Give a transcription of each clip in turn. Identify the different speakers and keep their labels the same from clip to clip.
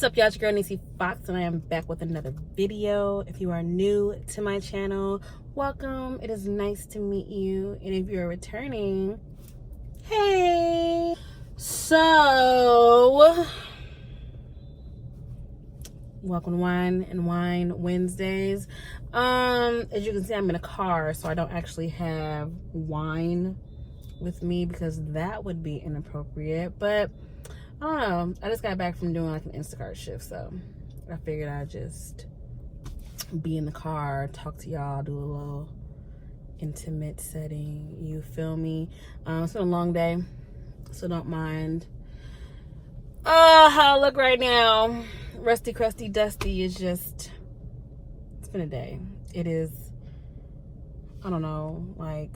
Speaker 1: What's up, y'all? It's your girl Niecy Foxx, and I am back with another video. If you are new to my channel, welcome. It is nice to meet you, and if you're returning, hey. So welcome to Whine and Whine Wednesdays. As you can see, I'm in a car, so I don't actually have wine with me because that would be inappropriate, but I don't know. I just got back from doing like an Instacart shift, so I figured I'd just be in the car, talk to y'all, do a little intimate setting. You feel me? It's been a long day, so don't mind. How I look right now, rusty, crusty, dusty. It's been a day. It is, I don't know, like,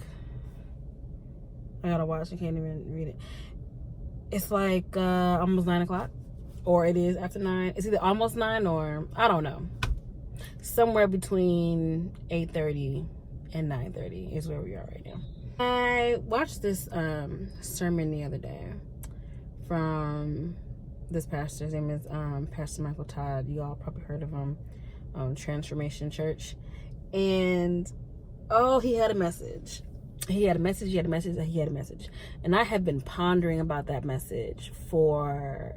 Speaker 1: I gotta watch, I can't even read it. It's like almost 9 o'clock, or it is after 9. It's either almost 9 or I don't know. Somewhere between 8:30 and 9:30 is where we are right now. I watched this sermon the other day from this pastor. His name is Pastor Michael Todd. You all probably heard of him, Transformation Church. And he had a message. He had a message. And I have been pondering about that message for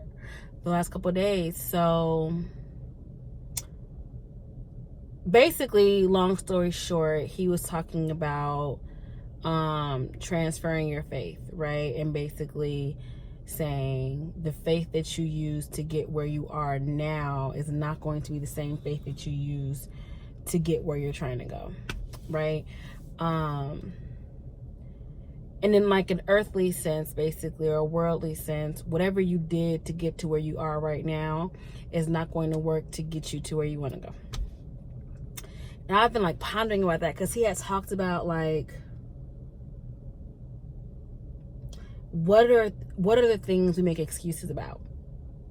Speaker 1: the last couple of days. So basically, long story short, he was talking about transferring your faith, right? And basically saying the faith that you use to get where you are now is not going to be the same faith that you use to get where you're trying to go, right? And in like an earthly sense, basically, or a worldly sense, whatever you did to get to where you are right now is not going to work to get you to where you want to go. And I've been like pondering about that because he has talked about like, what are the things we make excuses about,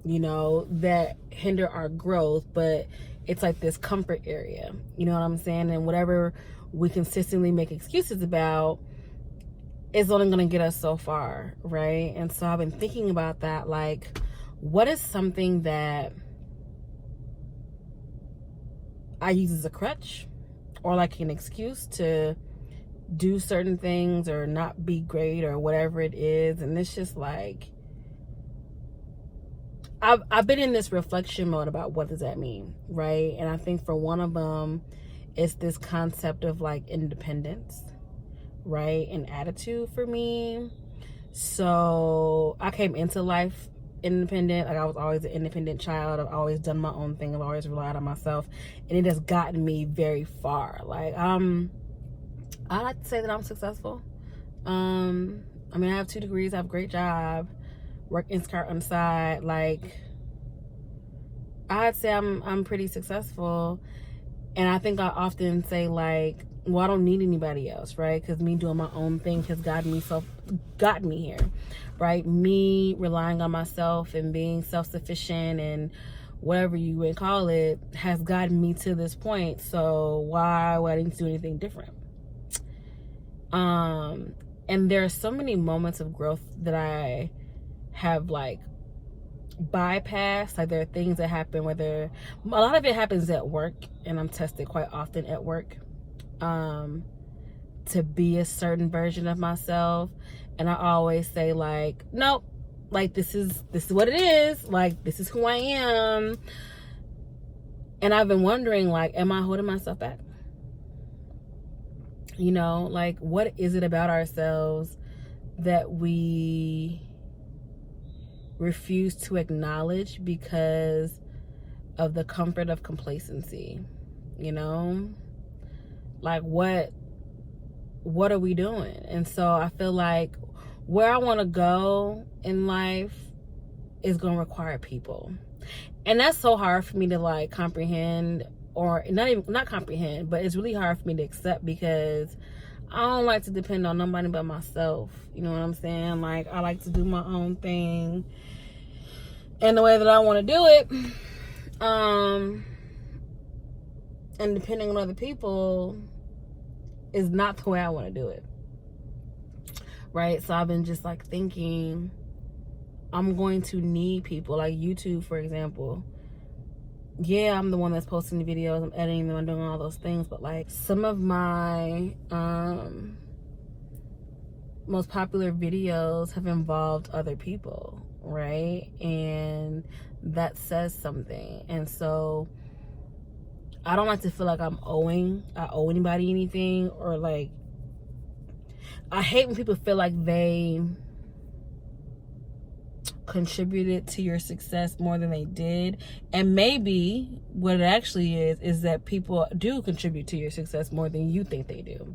Speaker 1: you know, that hinder our growth, but it's like this comfort area, you know what I'm saying? And whatever we consistently make excuses about, it's only going to get us so far, right? And so I've been thinking about that, like, what is something that I use as a crutch or like an excuse to do certain things or not be great or whatever it is? And it's just like, I've been in this reflection mode about what does that mean, right? And I think for one of them, it's this concept of like independence, right? And attitude for me. So I came into life independent. Like, I was always an independent child. I've always done my own thing. I've always relied on myself, and it has gotten me very far. Like, I like to say that I'm successful. I mean, I have 2 degrees, I have a great job, work Instacart on the side. Like, I'd say I'm pretty successful. And I think I often say like, well, I don't need anybody else, right? Because me doing my own thing has gotten me here, right? Me relying on myself and being self-sufficient and whatever you would call it has gotten me to this point. So why would I need to do anything different? And there are so many moments of growth that I have like bypassed. Like, there are things that happen, whether a lot of it happens at work, and I'm tested quite often at work to be a certain version of myself. And I always say like, nope, like this is what it is, like this is who I am. And I've been wondering, like, am I holding myself back? You know, like, what is it about ourselves that we refuse to acknowledge because of the comfort of complacency? You know, like, what are we doing? And so I feel like where I want to go in life is going to require people, and that's so hard for me to like comprehend, or not comprehend, but it's really hard for me to accept, because I don't like to depend on nobody but myself. You know what I'm saying? Like, I like to do my own thing and the way that I want to do it. And depending on other people is not the way I want to do it. Right? So I've been just like thinking, I'm going to need people like YouTube, for example. yeah, I'm the one that's posting the videos, I'm editing them, I'm doing all those things, but like some of my most popular videos have involved other people, right? And that says something. And so I don't like to feel like I owe anybody anything, or like, I hate when people feel like they contributed to your success more than they did. And maybe what it actually is that people do contribute to your success more than you think they do,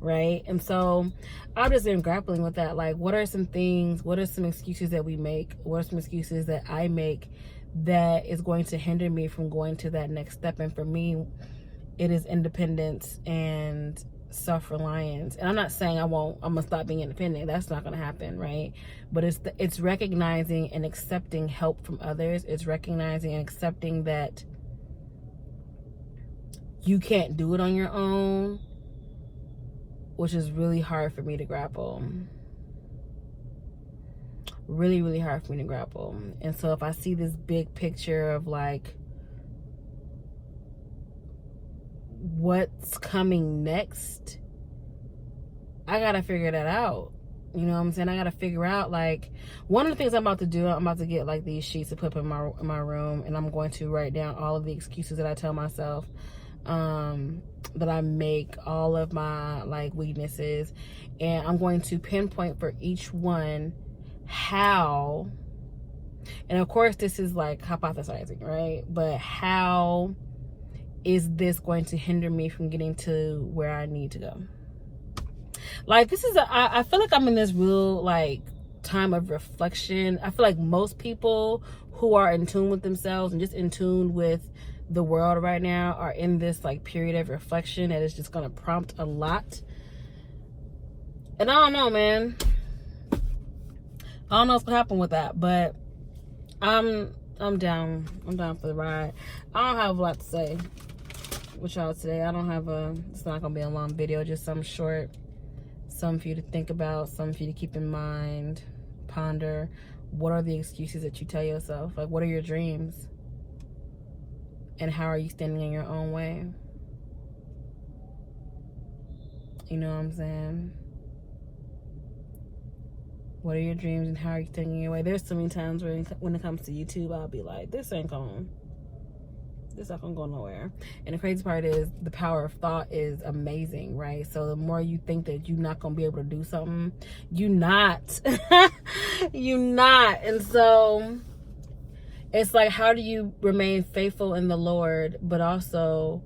Speaker 1: right? And so I've just been grappling with that. Like, what are some excuses that we make? What are some excuses that I make that is going to hinder me from going to that next step? And for me, it is independence and self-reliance. And I'm not saying I'm gonna stop being independent. That's not gonna happen, right? But it's recognizing and accepting help from others. It's recognizing and accepting that you can't do it on your own, which is really hard for me to grapple. Really, really hard for me to grapple. And so if I see this big picture of like what's coming next, I gotta figure that out. You know what I'm saying? I gotta figure out, like, one of the things I'm about to do, I'm about to get like these sheets to put up in my room, and I'm going to write down all of the excuses that I tell myself, that I make, all of my like weaknesses, and I'm going to pinpoint for each one how, and of course this is like hypothesizing, right? But how is this going to hinder me from getting to where I need to go? Like, this is I feel like I'm in this real like time of reflection. I feel like most people who are in tune with themselves and just in tune with the world right now are in this like period of reflection that is just gonna prompt a lot. And I don't know, man. I don't know what's gonna happen with that, but I'm down. I'm down for the ride. I don't have a lot to say with y'all today. It's not gonna be a long video, just some short, some for you to think about, some for you to keep in mind, ponder. What are the excuses that you tell yourself? Like, what are your dreams? And how are you standing in your own way? You know what I'm saying? What are your dreams and how are you standing in your way? There's so many times when it comes to YouTube, I'll be like, this not gonna go nowhere. And the crazy part is the power of thought is amazing, right? So the more you think that you're not gonna be able to do something, you not. And so it's like, how do you remain faithful in the Lord, but also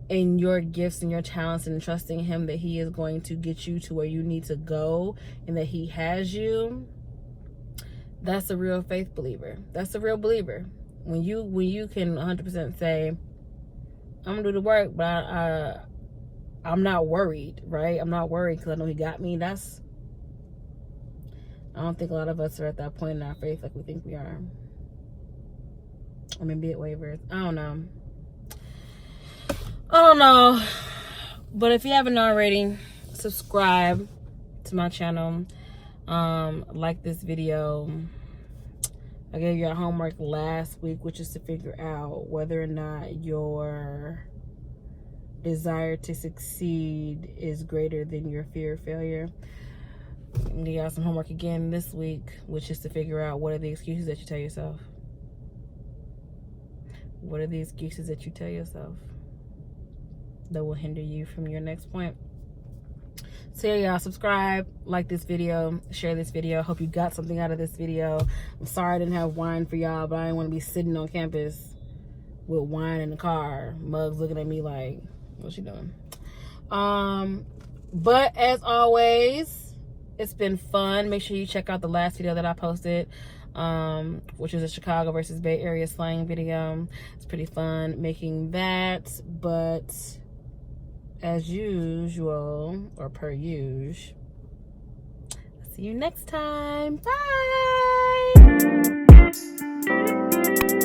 Speaker 1: in your gifts and your talents, and trusting him that he is going to get you to where you need to go and that he has you? That's a real faith believer. That's a real believer. When you can 100% say, I'm gonna do the work, but I'm not worried, right? I'm not worried because I know he got me. I don't think a lot of us are at that point in our faith like we think we are. Or maybe it wavers. I don't know. But if you haven't already, subscribe to my channel. Like this video. I gave you a homework last week, which is to figure out whether or not your desire to succeed is greater than your fear of failure. I'm gonna give y'all some homework again this week, which is to figure out, what are the excuses that you tell yourself? What are the excuses that you tell yourself that will hinder you from your next point? So yeah, y'all, subscribe, like this video, share this video. Hope you got something out of this video. I'm sorry I didn't have wine for y'all, but I didn't want to be sitting on campus with wine in the car, mugs looking at me like, what's she doing? But as always, it's been fun. Make sure you check out the last video that I posted, which is a Chicago versus Bay Area slang video. It's pretty fun making that, but as usual, or per usual, see you next time. Bye.